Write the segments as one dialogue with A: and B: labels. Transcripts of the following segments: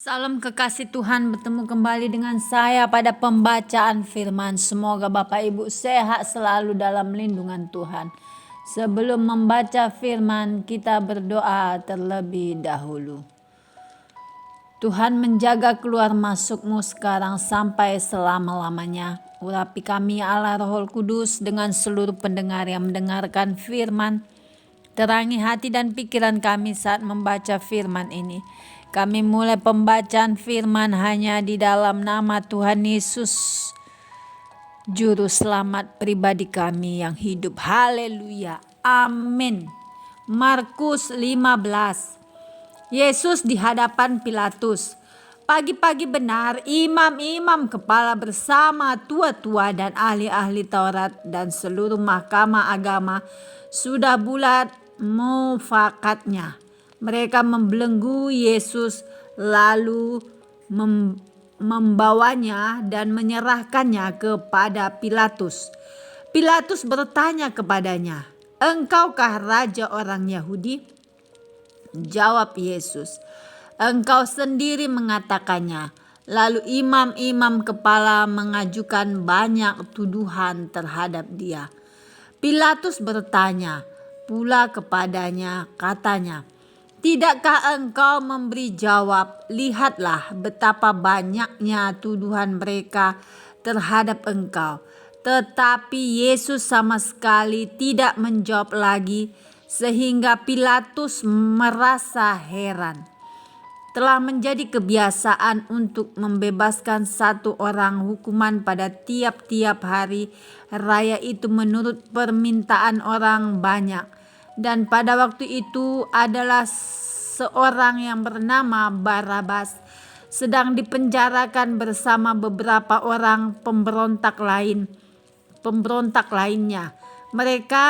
A: Salam kekasih Tuhan, bertemu kembali dengan saya pada pembacaan firman. Semoga Bapak Ibu sehat selalu dalam lindungan Tuhan. Sebelum membaca firman, kita berdoa terlebih dahulu. Tuhan, menjaga keluar masukmu sekarang sampai selama-lamanya. Urapi kami Allah Roh Kudus dengan seluruh pendengar yang mendengarkan firman. Terangi hati dan pikiran kami saat membaca firman ini. Kami mulai pembacaan firman hanya di dalam nama Tuhan Yesus, Juru Selamat pribadi kami yang hidup. Haleluya. Amin. Markus 15. Yesus di hadapan Pilatus. Pagi-pagi benar, imam-imam kepala bersama tua-tua dan ahli-ahli Taurat dan seluruh mahkamah agama sudah bulat mufakatnya. Mereka membelenggu Yesus lalu membawanya dan menyerahkannya kepada Pilatus. Pilatus bertanya kepadanya, "Engkaukah raja orang Yahudi?" Jawab Yesus, "Engkau sendiri mengatakannya." Lalu imam-imam kepala mengajukan banyak tuduhan terhadap dia. Pilatus bertanya pula kepadanya, katanya, "Tidakkah engkau memberi jawab? Lihatlah betapa banyaknya tuduhan mereka terhadap engkau." Tetapi Yesus sama sekali tidak menjawab lagi, sehingga Pilatus merasa heran. Telah menjadi kebiasaan untuk membebaskan satu orang hukuman pada tiap-tiap hari raya itu menurut permintaan orang banyak. Dan pada waktu itu adalah seorang yang bernama Barabas sedang dipenjarakan bersama beberapa orang pemberontak lainnya. Mereka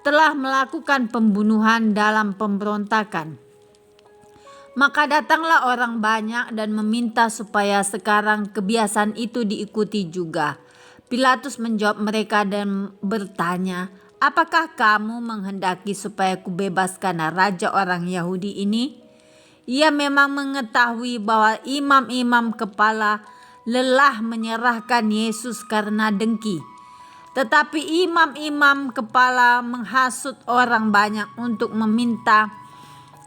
A: telah melakukan pembunuhan dalam pemberontakan. Maka datanglah orang banyak dan meminta supaya sekarang kebiasaan itu diikuti juga. Pilatus menjawab mereka dan bertanya, "Apakah kamu menghendaki supaya kubebaskan raja orang Yahudi ini?" Ia memang mengetahui bahwa imam-imam kepala lelah menyerahkan Yesus karena dengki. Tetapi imam-imam kepala menghasut orang banyak untuk meminta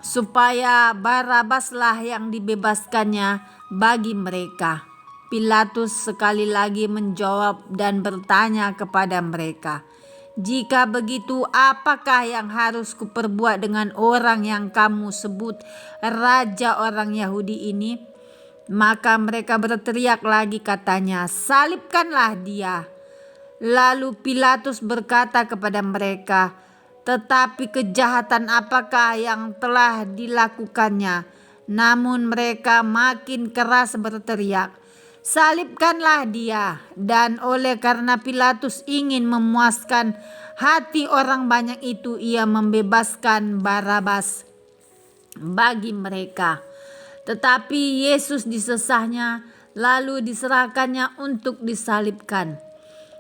A: supaya Barabaslah yang dibebaskannya bagi mereka. Pilatus sekali lagi menjawab dan bertanya kepada mereka, "Jika begitu, apakah yang harus kuperbuat dengan orang yang kamu sebut raja orang Yahudi ini?" Maka mereka berteriak lagi katanya, "Salibkanlah dia." Lalu Pilatus berkata kepada mereka, "Tetapi kejahatan apakah yang telah dilakukannya?" Namun mereka makin keras berteriak, "Salibkanlah dia." Dan oleh karena Pilatus ingin memuaskan hati orang banyak itu, ia membebaskan Barabas bagi mereka. Tetapi Yesus disesahnya, lalu diserahkannya untuk disalibkan.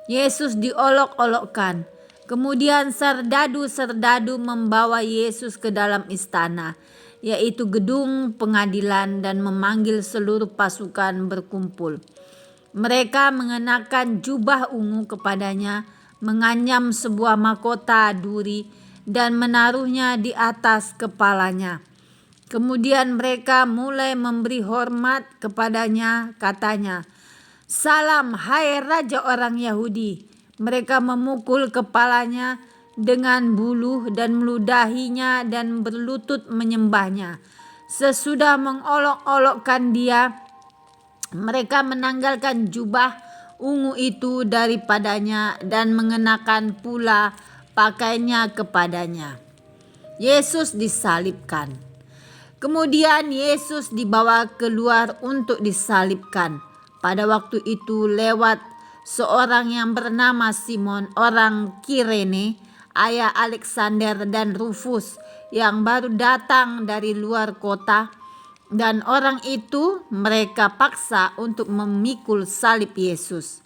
A: Yesus diolok-olokkan. Kemudian serdadu-serdadu membawa Yesus ke dalam istana, yaitu gedung pengadilan, dan memanggil seluruh pasukan berkumpul. Mereka mengenakan jubah ungu kepadanya, menganyam sebuah mahkota duri, dan menaruhnya di atas kepalanya. Kemudian mereka mulai memberi hormat kepadanya, katanya, "Salam, hai raja orang Yahudi." Mereka memukul kepalanya dengan buluh dan meludahinya dan berlutut menyembahnya. Sesudah mengolok-olokkan dia, mereka menanggalkan jubah ungu itu daripadanya dan mengenakan pula pakaiannya kepadanya. Yesus disalibkan. Kemudian Yesus dibawa keluar untuk disalibkan. Pada waktu itu lewat seorang yang bernama Simon orang Kirene, ayah Alexander dan Rufus, yang baru datang dari luar kota. Dan orang itu mereka paksa untuk memikul salib Yesus.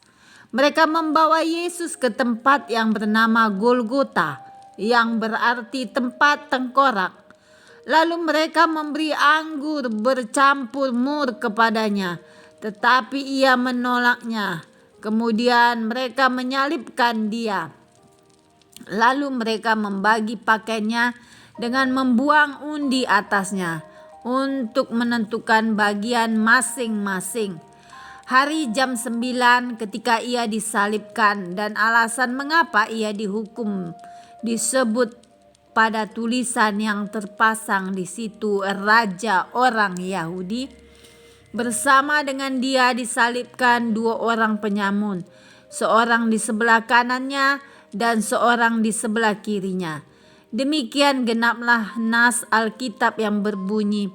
A: Mereka membawa Yesus ke tempat yang bernama Golgota, yang berarti tempat tengkorak. Lalu mereka memberi anggur bercampur mur kepadanya, tetapi ia menolaknya. Kemudian mereka menyalibkan dia. Lalu mereka membagi pakaiannya dengan membuang undi atasnya untuk menentukan bagian masing-masing. Hari jam 9 ketika ia disalibkan, dan alasan mengapa ia dihukum disebut pada tulisan yang terpasang di situ, Raja orang Yahudi. Bersama dengan dia disalibkan 2 orang penyamun, seorang di sebelah kanannya dan seorang di sebelah kirinya. Demikian genaplah nas Alkitab yang berbunyi,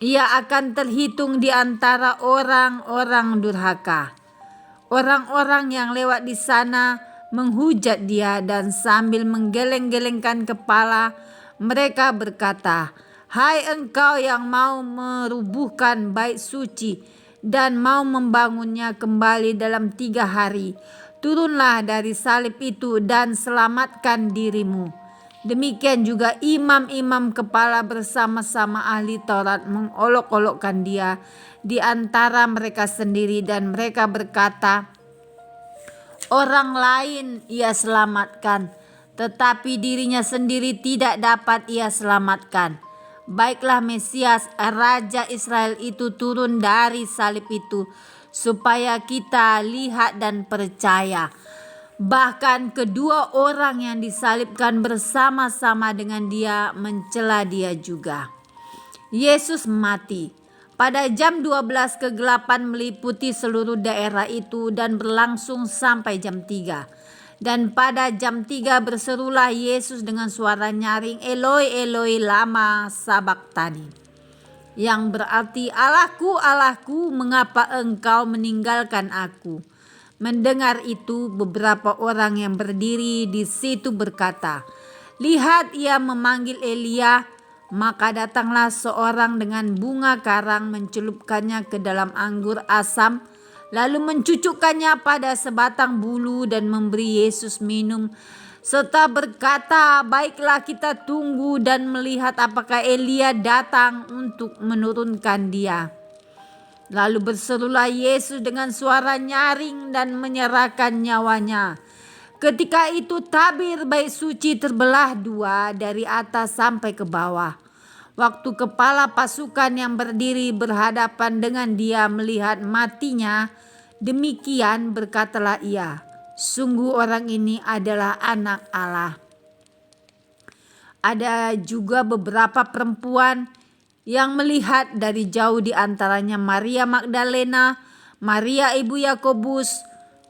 A: ia akan terhitung di antara orang-orang durhaka. Orang-orang yang lewat di sana menghujat dia, dan sambil menggeleng-gelengkan kepala mereka berkata, hai engkau yang mau merubuhkan bait suci dan mau membangunnya kembali dalam 3 hari, turunlah dari salib itu dan selamatkan dirimu. Demikian juga imam-imam kepala bersama-sama ahli Taurat mengolok-olokkan dia di antara mereka sendiri, dan mereka berkata, orang lain ia selamatkan, tetapi dirinya sendiri tidak dapat ia selamatkan. Baiklah Mesias, Raja Israel itu turun dari salib itu, supaya kita lihat dan percaya. Bahkan kedua orang yang disalibkan bersama-sama dengan dia mencela dia juga. Yesus mati. Pada jam 12 kegelapan meliputi seluruh daerah itu dan berlangsung sampai jam 3. Dan pada jam 3 berserulah Yesus dengan suara nyaring, Eloi, Eloi, lama sabachthani, yang berarti, Allahku, Allahku, mengapa engkau meninggalkan aku? Mendengar itu, beberapa orang yang berdiri di situ berkata, lihat, ia memanggil Elia. Maka datanglah seorang dengan bunga karang, mencelupkannya ke dalam anggur asam, lalu mencucukkannya pada sebatang bulu dan memberi Yesus minum, serta berkata, baiklah kita tunggu dan melihat apakah Elia datang untuk menurunkan dia. Lalu berserulah Yesus dengan suara nyaring dan menyerahkan nyawanya. Ketika itu tabir bait suci terbelah 2 dari atas sampai ke bawah. Waktu kepala pasukan yang berdiri berhadapan dengan dia melihat matinya, demikian berkatalah ia, sungguh orang ini adalah anak Allah. Ada juga beberapa perempuan yang melihat dari jauh, di antaranya Maria Magdalena, Maria ibu Yakobus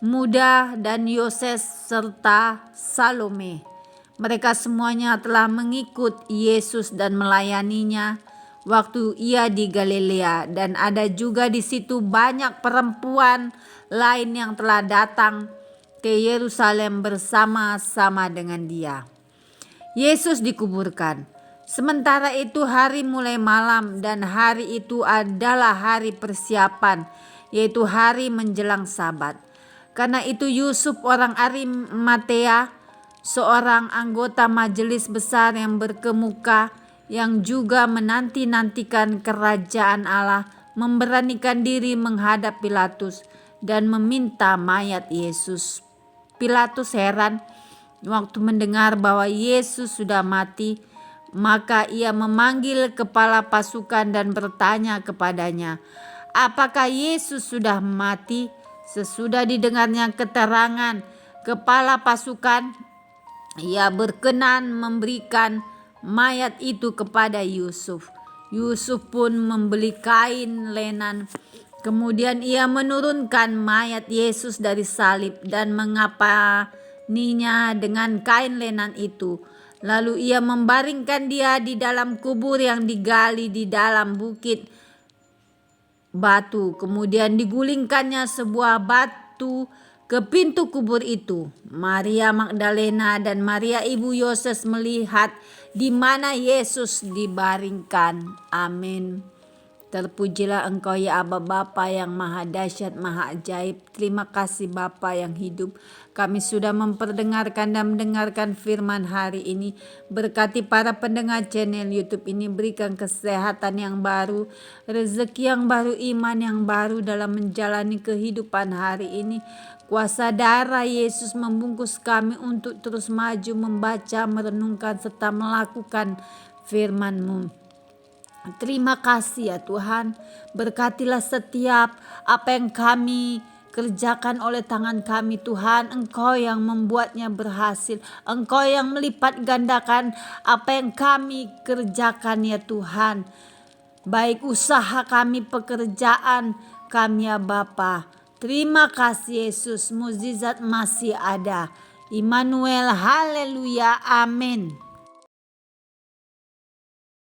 A: muda dan Yoses serta Salome. Mereka semuanya telah mengikut Yesus dan melayaninya waktu ia di Galilea, dan ada juga di situ banyak perempuan lain yang telah datang ke Yerusalem bersama-sama dengan dia. Yesus dikuburkan. Sementara itu hari mulai malam, dan hari itu adalah hari persiapan, yaitu hari menjelang Sabat. Karena itu Yusuf orang Arimatea, seorang anggota majelis besar yang berkemuka, yang juga menanti-nantikan kerajaan Allah, memberanikan diri menghadap Pilatus dan meminta mayat Yesus. Pilatus heran waktu mendengar bahwa Yesus sudah mati. Maka ia memanggil kepala pasukan dan bertanya kepadanya, apakah Yesus sudah mati? Sesudah didengarnya keterangan kepala pasukan, ia berkenan memberikan mayat itu kepada Yusuf. Yusuf pun membeli kain lenan. Kemudian ia menurunkan mayat Yesus dari salib dan mengapaninya dengan kain lenan itu. Lalu ia membaringkan dia di dalam kubur yang digali di dalam bukit batu. Kemudian digulingkannya sebuah batu ke pintu kubur itu. Maria Magdalena dan Maria ibu Yoses melihat di mana Yesus dibaringkan. Amin. Terpujilah Engkau ya Aba Bapa yang maha dahsyat, maha ajaib. Terima kasih Bapa yang hidup. Kami sudah memperdengarkan dan mendengarkan firman hari ini. Berkati para pendengar channel YouTube ini, berikan kesehatan yang baru, rezeki yang baru, iman yang baru dalam menjalani kehidupan hari ini. Kuasa darah Yesus membungkus kami untuk terus maju, membaca, merenungkan, serta melakukan firman-Mu. Terima kasih ya Tuhan, berkatilah setiap apa yang kami kerjakan oleh tangan kami Tuhan. Engkau yang membuatnya berhasil, Engkau yang melipat gandakan apa yang kami kerjakan ya Tuhan. Baik usaha kami, pekerjaan kami ya Bapa. Terima kasih Yesus, mukjizat masih ada. Immanuel, haleluya, amin.